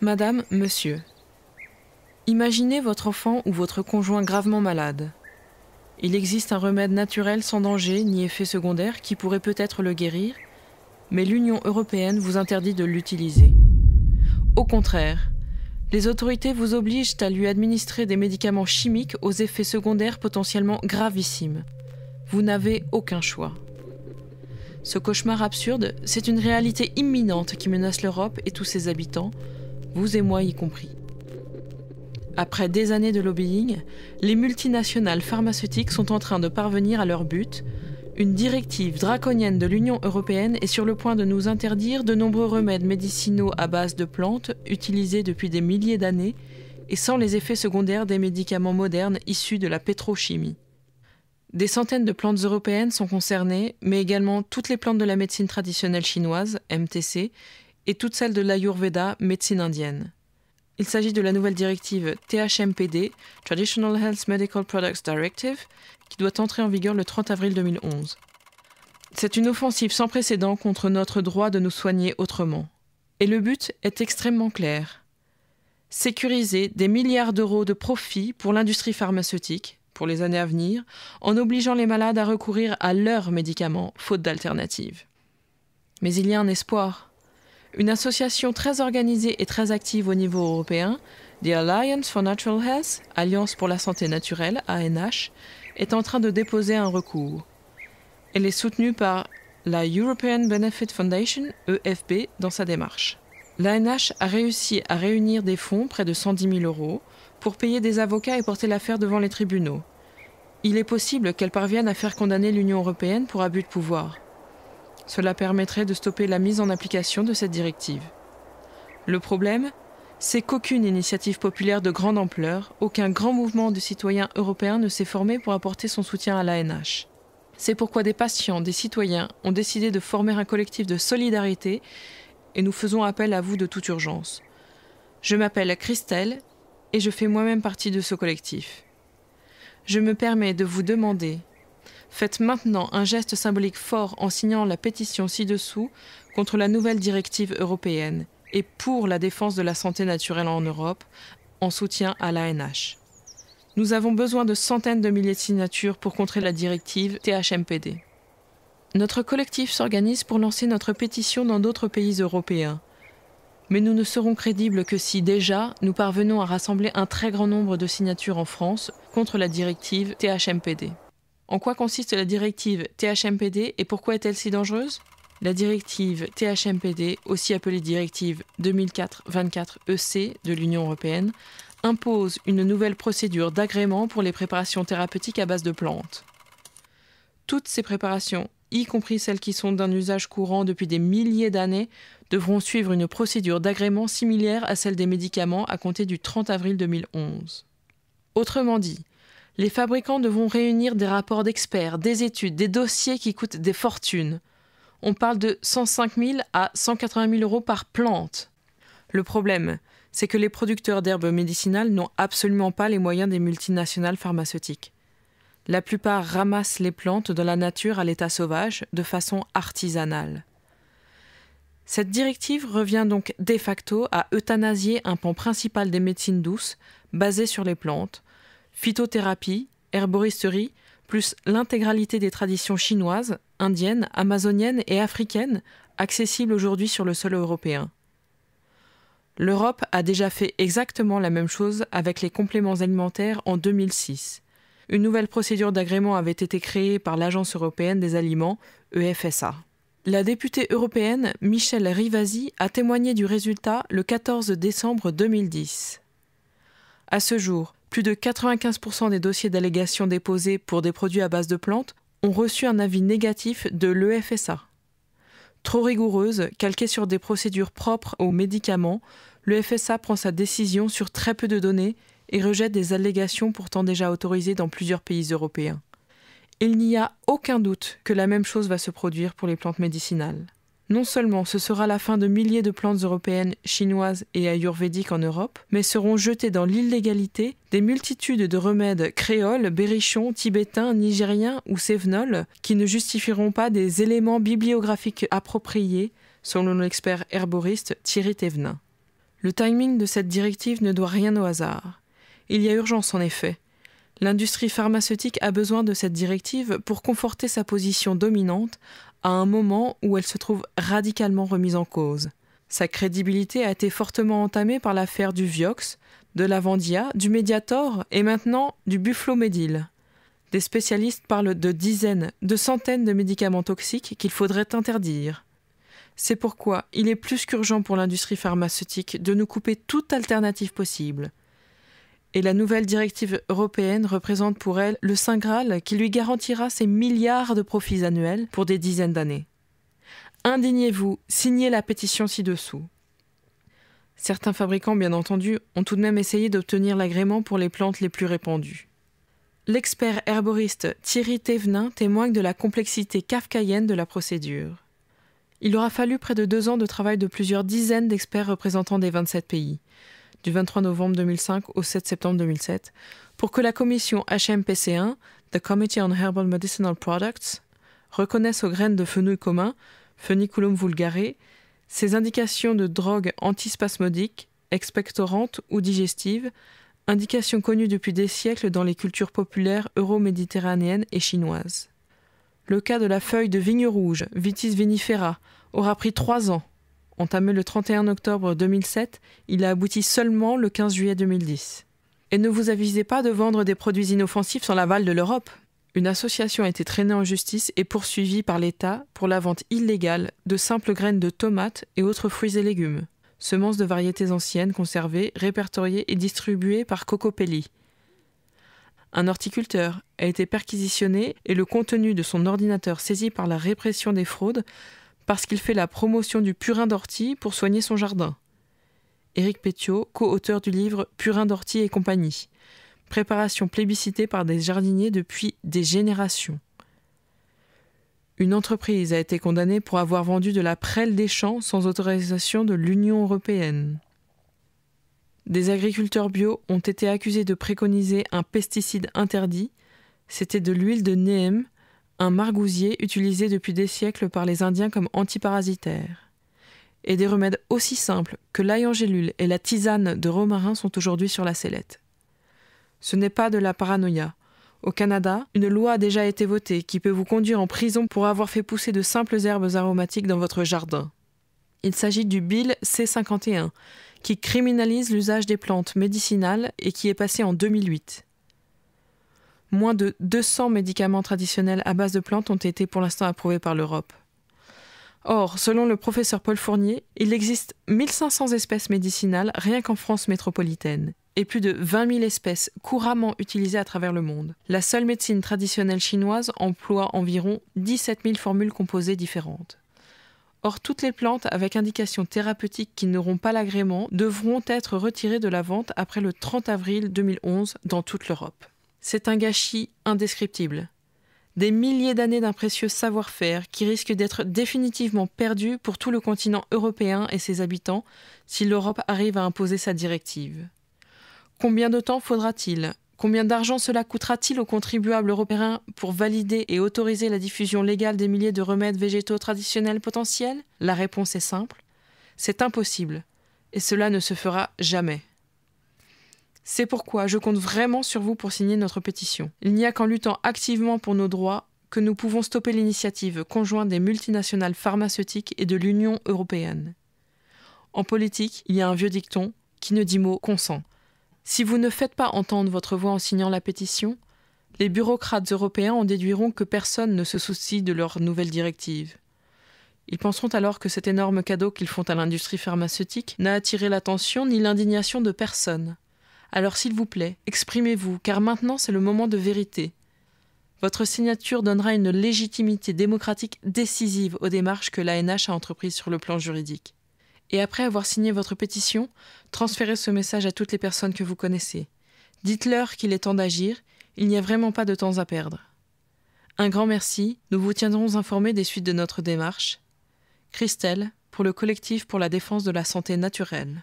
Madame, monsieur. Imaginez votre enfant ou votre conjoint gravement malade. Il existe un remède naturel sans danger ni effet secondaire qui pourrait peut-être le guérir, mais l'Union européenne vous interdit de l'utiliser. Au contraire, les autorités vous obligent à lui administrer des médicaments chimiques aux effets secondaires potentiellement gravissimes. Vous n'avez aucun choix. Ce cauchemar absurde, c'est une réalité imminente qui menace l'Europe et tous ses habitants, vous et moi y compris. Après des années de lobbying, les multinationales pharmaceutiques sont en train de parvenir à leur but. Une directive draconienne de l'Union européenne est sur le point de nous interdire de nombreux remèdes médicinaux à base de plantes utilisés depuis des milliers d'années et sans les effets secondaires des médicaments modernes issus de la pétrochimie. Des centaines de plantes européennes sont concernées, mais également toutes les plantes de la médecine traditionnelle chinoise, MTC, et toutes celles de l'Ayurveda, médecine indienne. Il s'agit de la nouvelle directive THMPD, Traditional Health Medical Products Directive, qui doit entrer en vigueur le 30 avril 2011. C'est une offensive sans précédent contre notre droit de nous soigner autrement. Et le but est extrêmement clair. Sécuriser des milliards d'euros de profit pour l'industrie pharmaceutique, pour les années à venir, en obligeant les malades à recourir à leurs médicaments, faute d'alternative. Mais il y a un espoir. Une association très organisée et très active au niveau européen, The Alliance for Natural Health, Alliance pour la santé naturelle, ANH, est en train de déposer un recours. Elle est soutenue par la European Benefit Foundation, EFB, dans sa démarche. L'ANH a réussi à réunir des fonds, près de 110 000 €, pour payer des avocats et porter l'affaire devant les tribunaux. Il est possible qu'elle parvienne à faire condamner l'Union européenne pour abus de pouvoir. Cela permettrait de stopper la mise en application de cette directive. Le problème, c'est qu'aucune initiative populaire de grande ampleur, aucun grand mouvement de citoyens européens ne s'est formé pour apporter son soutien à l'ANH. C'est pourquoi des patients, des citoyens ont décidé de former un collectif de solidarité et nous faisons appel à vous de toute urgence. Je m'appelle Christelle et je fais moi-même partie de ce collectif. Je me permets de vous demander: faites maintenant un geste symbolique fort en signant la pétition ci-dessous contre la nouvelle directive européenne et pour la défense de la santé naturelle en Europe, en soutien à l'ANH. Nous avons besoin de centaines de milliers de signatures pour contrer la directive THMPD. Notre collectif s'organise pour lancer notre pétition dans d'autres pays européens. Mais nous ne serons crédibles que si déjà nous parvenons à rassembler un très grand nombre de signatures en France contre la directive THMPD. En quoi consiste la directive THMPD et pourquoi est-elle si dangereuse ? La directive THMPD, aussi appelée directive 2004-24-EC de l'Union européenne, impose une nouvelle procédure d'agrément pour les préparations thérapeutiques à base de plantes. Toutes ces préparations, y compris celles qui sont d'un usage courant depuis des milliers d'années, devront suivre une procédure d'agrément similaire à celle des médicaments à compter du 30 avril 2011. Autrement dit, les fabricants devront réunir des rapports d'experts, des études, des dossiers qui coûtent des fortunes. On parle de 105 000 à 180 000 € par plante. Le problème, c'est que les producteurs d'herbes médicinales n'ont absolument pas les moyens des multinationales pharmaceutiques. La plupart ramassent les plantes dans la nature à l'état sauvage, de façon artisanale. Cette directive revient donc de facto à euthanasier un pan principal des médecines douces, basées sur les plantes, phytothérapie, herboristerie, plus l'intégralité des traditions chinoises, indiennes, amazoniennes et africaines, accessibles aujourd'hui sur le sol européen. L'Europe a déjà fait exactement la même chose avec les compléments alimentaires en 2006. Une nouvelle procédure d'agrément avait été créée par l'Agence européenne des aliments, EFSA. La députée européenne Michèle Rivasi a témoigné du résultat le 14 décembre 2010. À ce jour, plus de 95% des dossiers d'allégation déposés pour des produits à base de plantes ont reçu un avis négatif de l'EFSA. Trop rigoureuse, calquée sur des procédures propres aux médicaments, l'EFSA prend sa décision sur très peu de données et rejette des allégations pourtant déjà autorisées dans plusieurs pays européens. Il n'y a aucun doute que la même chose va se produire pour les plantes médicinales. Non seulement ce sera la fin de milliers de plantes européennes, chinoises et ayurvédiques en Europe, mais seront jetés dans l'illégalité des multitudes de remèdes créoles, berrichons, tibétains, nigériens ou cévenols qui ne justifieront pas des éléments bibliographiques appropriés, selon l'expert herboriste Thierry Thévenin. Le timing de cette directive ne doit rien au hasard. Il y a urgence en effet. L'industrie pharmaceutique a besoin de cette directive pour conforter sa position dominante à un moment où elle se trouve radicalement remise en cause. Sa crédibilité a été fortement entamée par l'affaire du Vioxx, de l'Avandia, du Mediator et maintenant du Buflomedil. Des spécialistes parlent de dizaines, de centaines de médicaments toxiques qu'il faudrait interdire. C'est pourquoi il est plus qu'urgent pour l'industrie pharmaceutique de nous couper toute alternative possible. Et la nouvelle directive européenne représente pour elle le Saint Graal qui lui garantira ses milliards de profits annuels pour des dizaines d'années. Indignez-vous, signez la pétition ci-dessous. Certains fabricants, bien entendu, ont tout de même essayé d'obtenir l'agrément pour les plantes les plus répandues. L'expert herboriste Thierry Thévenin témoigne de la complexité kafkaïenne de la procédure. Il aura fallu près de 2 ans de travail de plusieurs dizaines d'experts représentant des 27 pays, du 23 novembre 2005 au 7 septembre 2007, pour que la commission HMPC1, The Committee on Herbal Medicinal Products, reconnaisse aux graines de fenouil commun, Feniculum vulgare, ces indications de drogues antispasmodiques, expectorantes ou digestives, indications connues depuis des siècles dans les cultures populaires euro-méditerranéennes et chinoises. Le cas de la feuille de vigne rouge, Vitis vinifera, aura pris 3 ans. Entamé le 31 octobre 2007, il a abouti seulement le 15 juillet 2010. Et ne vous avisez pas de vendre des produits inoffensifs sans l'aval de l'Europe. Une association a été traînée en justice et poursuivie par l'État pour la vente illégale de simples graines de tomates et autres fruits et légumes, semences de variétés anciennes conservées, répertoriées et distribuées par Cocopelli. Un horticulteur a été perquisitionné et le contenu de son ordinateur saisi par la répression des fraudes parce qu'il fait la promotion du purin d'ortie pour soigner son jardin. Éric Pétiot, co-auteur du livre Purin d'ortie et compagnie. Préparation plébiscitée par des jardiniers depuis des générations. Une entreprise a été condamnée pour avoir vendu de la prêle des champs sans autorisation de l'Union européenne. Des agriculteurs bio ont été accusés de préconiser un pesticide interdit. C'était de l'huile de neem, un margousier utilisé depuis des siècles par les Indiens comme antiparasitaire. Et des remèdes aussi simples que l'ail en gélule et la tisane de romarin sont aujourd'hui sur la sellette. Ce n'est pas de la paranoïa. Au Canada, une loi a déjà été votée qui peut vous conduire en prison pour avoir fait pousser de simples herbes aromatiques dans votre jardin. Il s'agit du Bill C-51, qui criminalise l'usage des plantes médicinales et qui est passé en 2008. Moins de 200 médicaments traditionnels à base de plantes ont été pour l'instant approuvés par l'Europe. Or, selon le professeur Paul Fournier, il existe 1500 espèces médicinales rien qu'en France métropolitaine, et plus de 20 000 espèces couramment utilisées à travers le monde. La seule médecine traditionnelle chinoise emploie environ 17 000 formules composées différentes. Or, toutes les plantes avec indication thérapeutique qui n'auront pas l'agrément devront être retirées de la vente après le 30 avril 2011 dans toute l'Europe. C'est un gâchis indescriptible. Des milliers d'années d'un précieux savoir-faire qui risquent d'être définitivement perdus pour tout le continent européen et ses habitants si l'Europe arrive à imposer sa directive. Combien de temps faudra-t-il ? Combien d'argent cela coûtera-t-il aux contribuables européens pour valider et autoriser la diffusion légale des milliers de remèdes végétaux traditionnels potentiels ? La réponse est simple. C'est impossible. Et cela ne se fera jamais. C'est pourquoi je compte vraiment sur vous pour signer notre pétition. Il n'y a qu'en luttant activement pour nos droits que nous pouvons stopper l'initiative conjointe des multinationales pharmaceutiques et de l'Union européenne. En politique, il y a un vieux dicton qui ne dit mot consent. Si vous ne faites pas entendre votre voix en signant la pétition, les bureaucrates européens en déduiront que personne ne se soucie de leur nouvelle directive. Ils penseront alors que cet énorme cadeau qu'ils font à l'industrie pharmaceutique n'a attiré l'attention ni l'indignation de personne. Alors s'il vous plaît, exprimez-vous, car maintenant c'est le moment de vérité. Votre signature donnera une légitimité démocratique décisive aux démarches que l'ANH a entreprises sur le plan juridique. Et après avoir signé votre pétition, transférez ce message à toutes les personnes que vous connaissez. Dites-leur qu'il est temps d'agir, il n'y a vraiment pas de temps à perdre. Un grand merci, nous vous tiendrons informés des suites de notre démarche. Christelle, pour le collectif pour la défense de la santé naturelle.